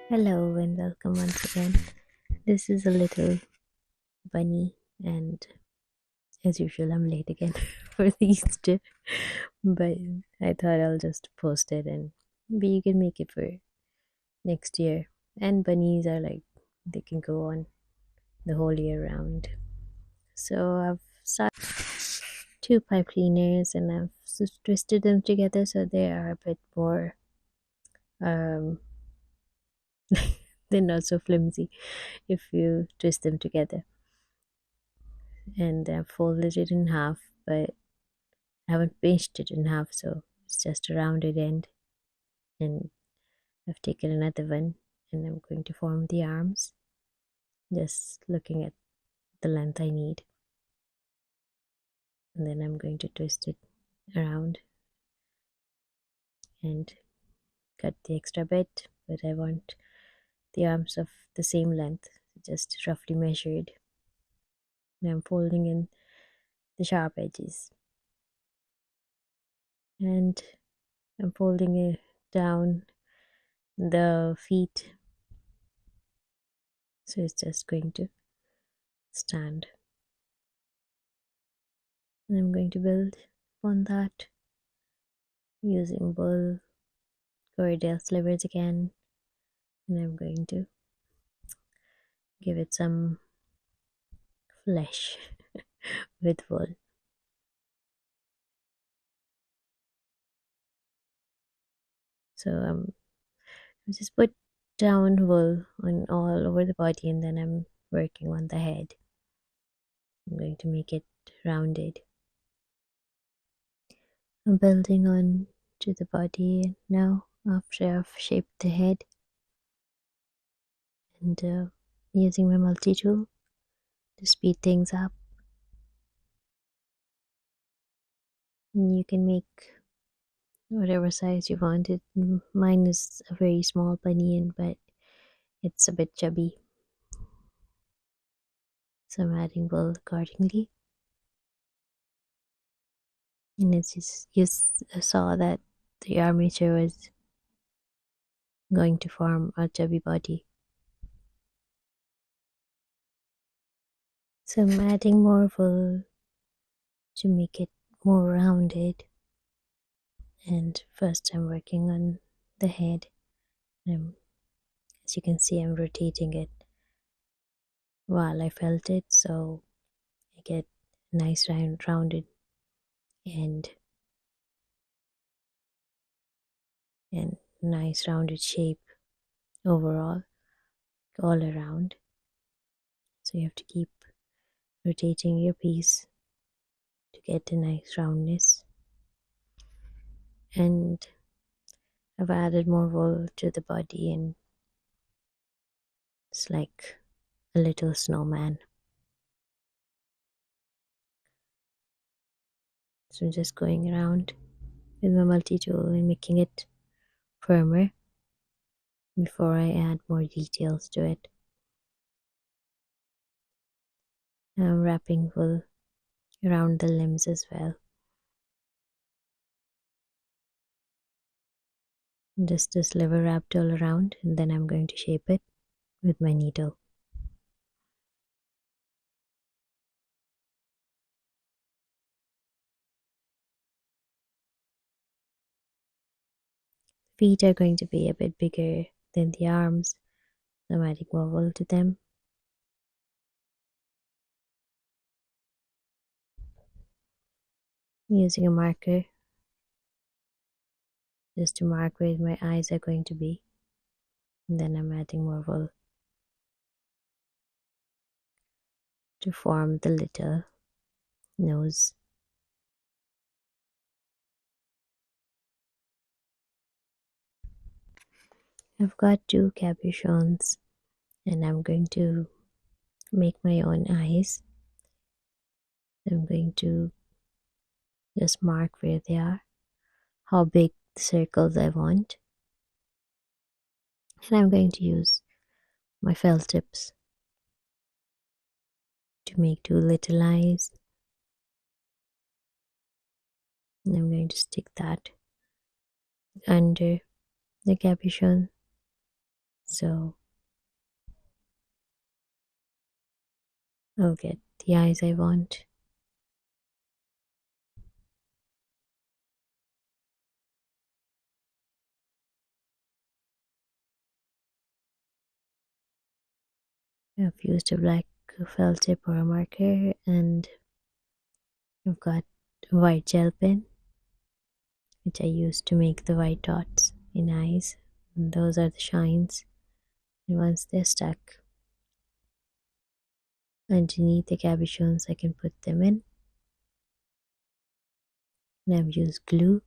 Hello and welcome once again. This is a little bunny, and as usual, I'm late again for the Easter. But I thought I'll just post it, and maybe you can make it for next year. And bunnies are like they can go on the whole year round. So I've started two pipe cleaners, and I've twisted them together so they are a bit more. Um, they're not so flimsy if you twist them together, and I've folded it in half, but I haven't pinched it in half, so it's just a rounded end. And I've taken another one, and I'm going to form the arms, just looking at the length I need. And then I'm going to twist it around and cut the extra bit, but I want the arms of the same length, just roughly measured. And I'm folding in the sharp edges, and I'm folding it down the feet, so it's just going to stand. And I'm going to build on that using bull Corriedale slivers again, and I'm going to give it some flesh with wool. So I just put down wool on all over the body, and then I'm working on the head. I'm going to make it rounded. I'm building on to the body now after I've shaped the head, and using my multi-tool to speed things up. And you can make whatever size you want it. Mine is a very small bunny, but it's a bit chubby, so I'm adding wool accordingly. And it's just, you saw that the armature was going to form a chubby body, so I'm adding more wool to make it more rounded. And first I'm working on the head, and as you can see, I'm rotating it while I felt it, so I get nice rounded and nice rounded shape overall, all around. So you have to keep rotating your piece to get a nice roundness. And I've added more wool to the body, and it's like a little snowman. So I'm just going around with my multi-tool and making it firmer before I add more details to it. I'm wrapping wool around the limbs as well. Just a sliver wrapped all around, and then I'm going to shape it with my needle. Feet are going to be a bit bigger than the arms, so I'm adding more wool to them. Using a marker just to mark where my eyes are going to be, and then I'm adding more wool to form the little nose. I've got two capuchons, and I'm going to make my own eyes. I'm going to just mark where they are, how big the circles I want, and I'm going to use my felt tips to make two little eyes. And I'm going to stick that under the capuchon. So I'll get the eyes I want. I've used a black felt tip or a marker, and I've got a white gel pen, which I use to make the white dots in eyes. And those are the shines. And once they're stuck underneath the cabochons, I can put them in. And I've used glue.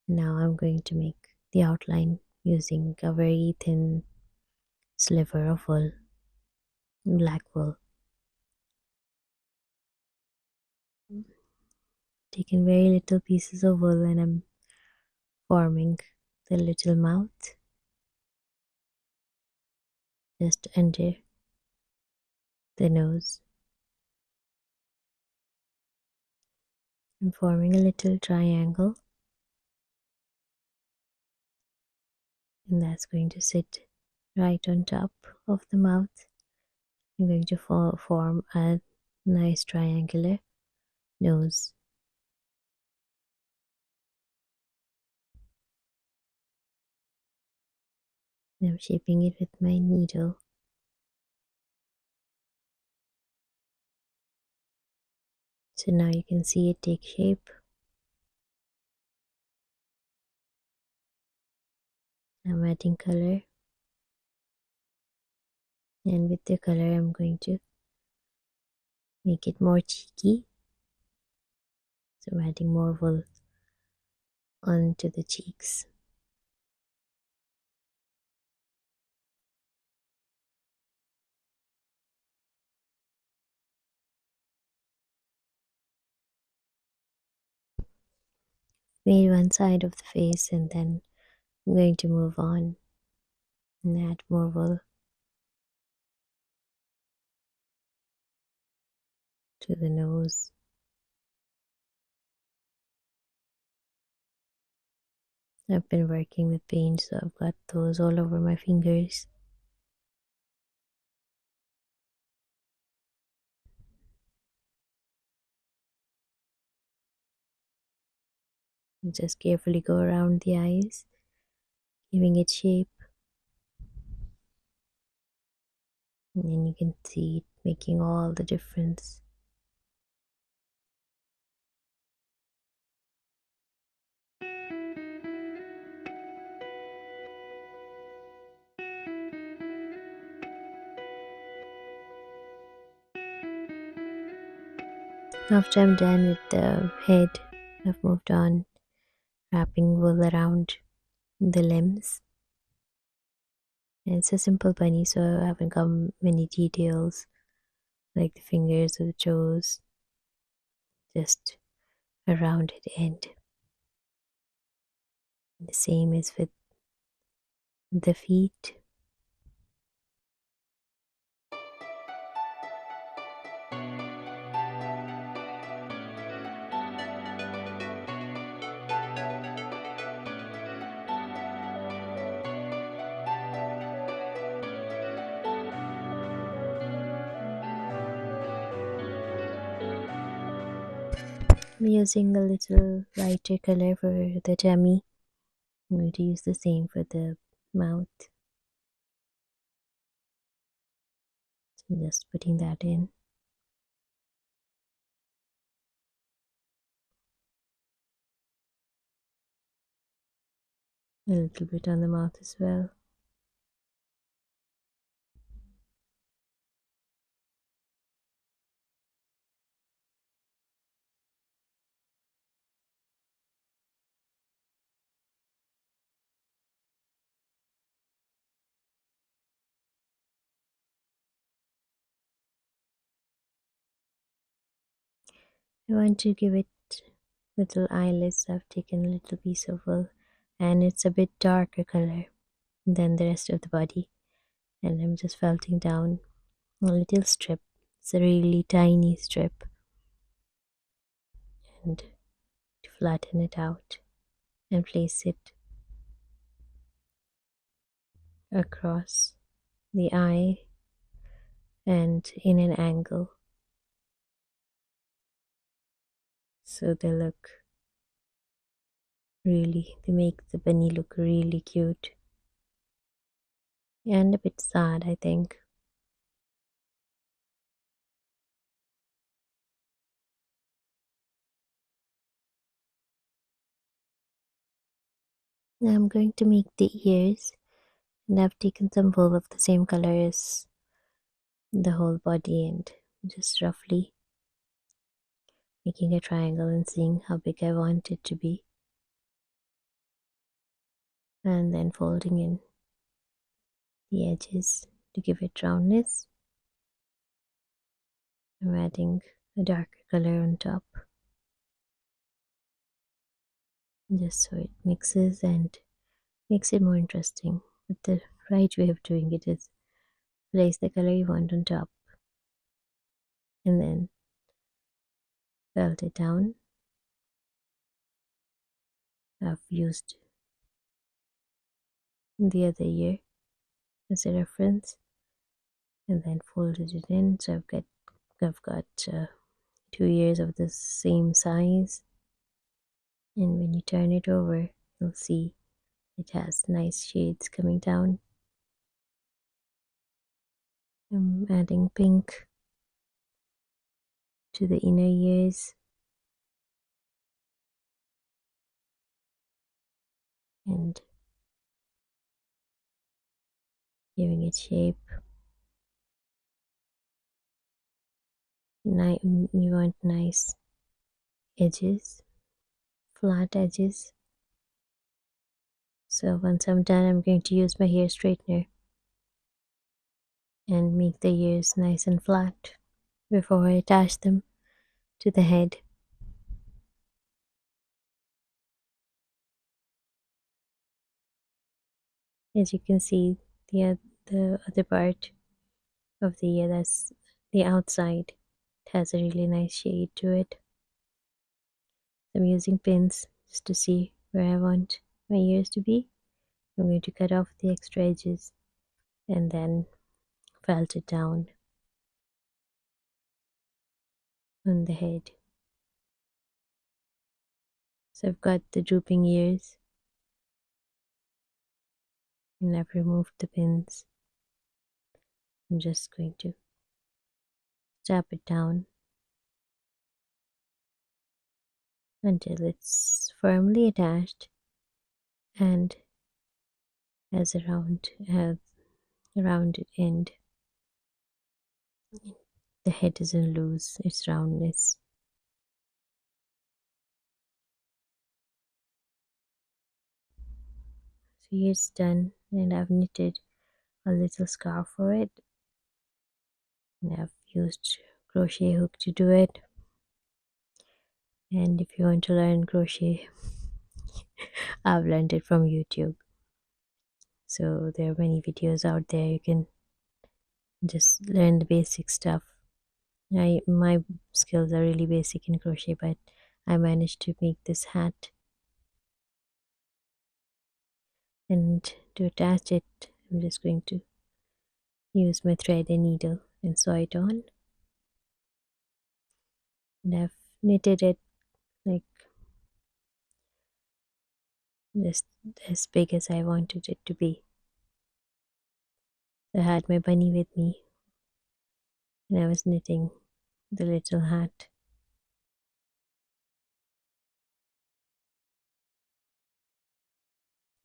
Now I'm going to make the outline using a very thin sliver of wool, black wool. Taken very little pieces of wool and I'm forming the little mouth just under the nose. I'm forming a little triangle, and that's going to sit right on top of the mouth. I'm going to form a nice triangular nose. I'm shaping it with my needle. So now you can see it take shape. I'm adding color, and with the color I'm going to make it more cheeky. So I'm adding more wool onto the cheeks. Made one side of the face, and then I'm going to move on and add more wool to the nose. I've been working with paint, so I've got those all over my fingers. And just carefully go around the eyes, giving it shape. And then you can see it making all the difference. After I'm done with the head, I've moved on, wrapping wool around the limbs. And it's a simple bunny, so I haven't got many details like the fingers or the toes, just a rounded end. The same is with the feet. I'm using a little lighter color for the tummy. I'm going to use the same for the mouth. So I'm just putting that in. A little bit on the mouth as well. I want to give it little eyelids. I've taken a little piece of wool and it's a bit darker color than the rest of the body. And I'm just felting down a little strip. It's a really tiny strip. And to flatten it out and place it across the eye and in an angle, so they make the bunny look really cute and a bit sad, I think. Now I'm going to make the ears, and I've taken some wool of the same color as the whole body and just roughly making a triangle and seeing how big I want it to be, and then folding in the edges to give it roundness. I'm adding a darker color on top just so it mixes and makes it more interesting. But the right way of doing it is place the color you want on top and then felt it down. I've used the other ear as a reference and then folded it in, so I've got 2 ears of the same size, and when you turn it over you'll see it has nice shades coming down. I'm adding pink to the inner ears and giving it shape. You want nice edges, flat edges. So once I'm done, I'm going to use my hair straightener and make the ears nice and flat before I attach them to the head. As you can see, the other part of the ear, that's the outside, it has a really nice shade to it. I'm using pins just to see where I want my ears to be. I'm going to cut off the extra edges and then felt it down on the head. So I've got the drooping ears and I've removed the pins. I'm just going to tap it down until it's firmly attached and has a rounded end. The head doesn't lose its roundness. So here's done, and I've knitted a little scarf for it, and I've used crochet hook to do it. And if you want to learn crochet, I've learned it from YouTube, so there are many videos out there. You can just learn the basic stuff. My skills are really basic in crochet, but I managed to make this hat, and to attach it I'm just going to use my thread and needle and sew it on. And I've knitted it like just as big as I wanted it to be. I had my bunny with me and I was knitting the little hat.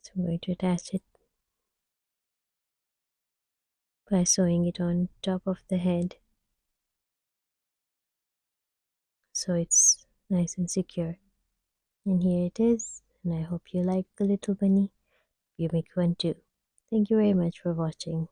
So I'm going to attach it by sewing it on top of the head so it's nice and secure. And here it is, and I hope you like the little bunny. You make one too. Thank you very much for watching.